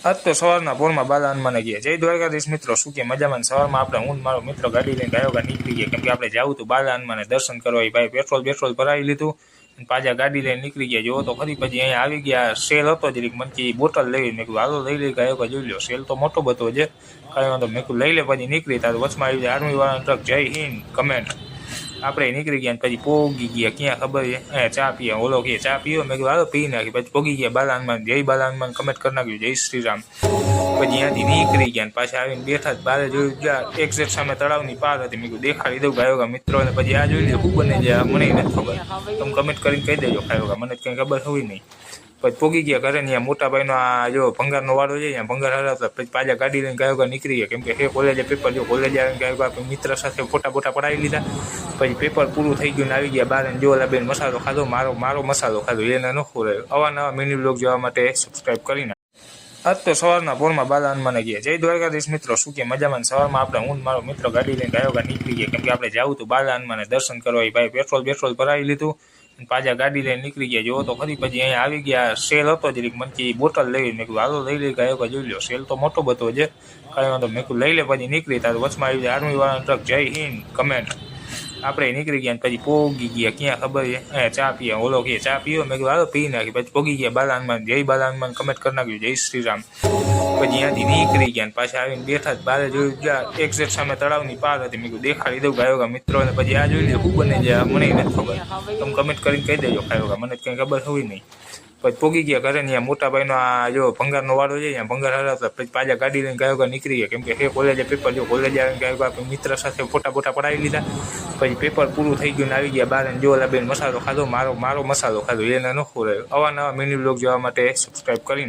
આજ તો સવારના પોરમાં બાલા હનુમાને ગયા. જય દ્વારકાધીશ મિત્રો, શું કે મજામાં? સવારમાં આપણે હું મારો મિત્ર ગાડી લઈને ગાયોગા નીકળી ગયા, કેમ કે આપણે જવું હતું બાલા હનુમાને દર્શન કરવા. ભાઈ પેટ્રોલ ભરાવી લીધું અને પાછા ગાડી લઈને નીકળી ગયા. જો તો ફરી પછી અહીંયા આવી ગયા. સેલ હતો જરીક, મને બોટલ લેવી. મેં કીધું હાલો લઈ લઈ ગાયોગા જોઈ લો. સેલ તો મોટો બધો છે, કાંઈ વાંધો. મેં કીધું લઈ લે. પછી નીકળી તાર વચમાં આવી જાય આર્મી વાળાનો ટ્રક. જય હિન્દ કમેન્ટ. આપણે નીકળી ગયા પછી પોગી ગયા. ક્યાં ખબર છે અહીંયા ચા પીએ. ઓલો કે ચા પીવો. મેં કીધું હાલો પી નાખી. પછી પોગી ગયા બાલા હનુમાન. જય બાલા હનુમાન કમેન્ટ કરી નાખ્યું. જય શ્રી રામ. પછી ત્યાંથી નીકળી ગયા ને પાછા આવીને બેઠા. બારે જોયું ગયા એક્ઝેક્ટ સામે તળાવની પાર હતી. મેં કીધું દેખાડી દઉં ગાયોગા મિત્રોને. પછી આ જોઈ લે શું બને છે મને નથી ખબર. તમે કમેન્ટ કરીને કહી દેજો ગાયોગા, મને કંઈ ખબર હોય નહીં. પછી પોગી ગયા ઘરે. ત્યાં મોટા ભાઈનો આ જો ભંગારનો વાળો છે, ત્યાં ભંગાર હરાવતા. પછી પાછા ગાડી લઈને ગાયોગા નીકળી ગયા, કેમ કે હે કોલેજે પેપર. જો કોલેજે આવીને ગાયોગા મિત્ર સાથે ફોટા પડાવી લીધા. પછી પેપર પૂરું થઈ ગયું ને આવી ગયા બાર. જો ઓલા બેન મસાલો ખાધો, મારો મસાલો ખાધો. એને ન ખોરાયો. અવાનવા મિની બ્લોગ જોવા માટે સબસ્ક્રાઈબ કરીને. આજ તો સવારના પોરમાં બાલા હનુમાને ગયા. જય દ્વારકાધીશ મિત્રો, શું કે મજામાં? સવારમાં આપણે હું મારો મિત્ર ગાડી લઈને ગાયોગા નીકળી ગયા, કેમ કે આપણે જવું હતું બાલા હનુમાને દર્શન કરવા. ભાઈ પેટ્રોલ ભરાવી લીધું અને પાછા ગાડી લઈને નીકળી ગયા. જો તો ફરી પછી અહીંયા આવી ગયા. સેલ હતો જરીક, મને બોટલ લેવી. મેં કીધું હાલો લઈ લઈ ગાયોગા જોઈ લો. સેલ તો મોટો બધો છે, કાંઈ વાંધો. મેં કીધું લઈ લે. પછી નીકળી તાર વચમાં આવી જાય આર્મી વાળાનો ટ્રક. જય હિન્દ કમેન્ટ. આપણે નીકળી ગયા પછી પોગી ગયા. ક્યાં ખબર છે અહીંયા ચા પીએ. ઓલો કે ચા પીવો. મેં કીધું હાલો પી નાખી. પછી પોગી ગયા બાલા હનુમાન. જય બાલા હનુમાન કમેન્ટ કરી નાખ્યું. જય શ્રી રામ. પછી ત્યાંથી નીકળી ગયા ને પાછા આવીને બેઠા. બારે જોયું ગયા એક્ઝેક્ટ સામે તળાવની પાર હતી. મેં કીધું દેખાડી દઉં ગાયોગા મિત્રોને. પછી આ જોઈ લે શું બને છે મને નથી ખબર. તમે કમેન્ટ કરીને કહી દેજો ગાયોગા, મને કંઈ ખબર હોય નહીં. પછી પોગી ગયા ઘરે. ત્યાં મોટા ભાઈનો આ જો ભંગારનો વાળો છે, ત્યાં ભંગાર હરાવતા. પછી પાછા ગાડી લઈને ગાયોગા નીકળી ગયા, કેમ કે હે કોલેજે પેપર. જો કોલેજે આવીને ગાયોગા મિત્ર સાથે ફોટા પડાવી લીધા. પછી પેપર પૂરું થઈ ગયું ને આવી ગયા બાર. જો ઓલા બેન મસાલો ખાધો, મારો મસાલો ખાધો. એને ન ખોરાયો. અવાનવા મિની બ્લોગ જોવા માટે સબસ્ક્રાઈબ કરીને.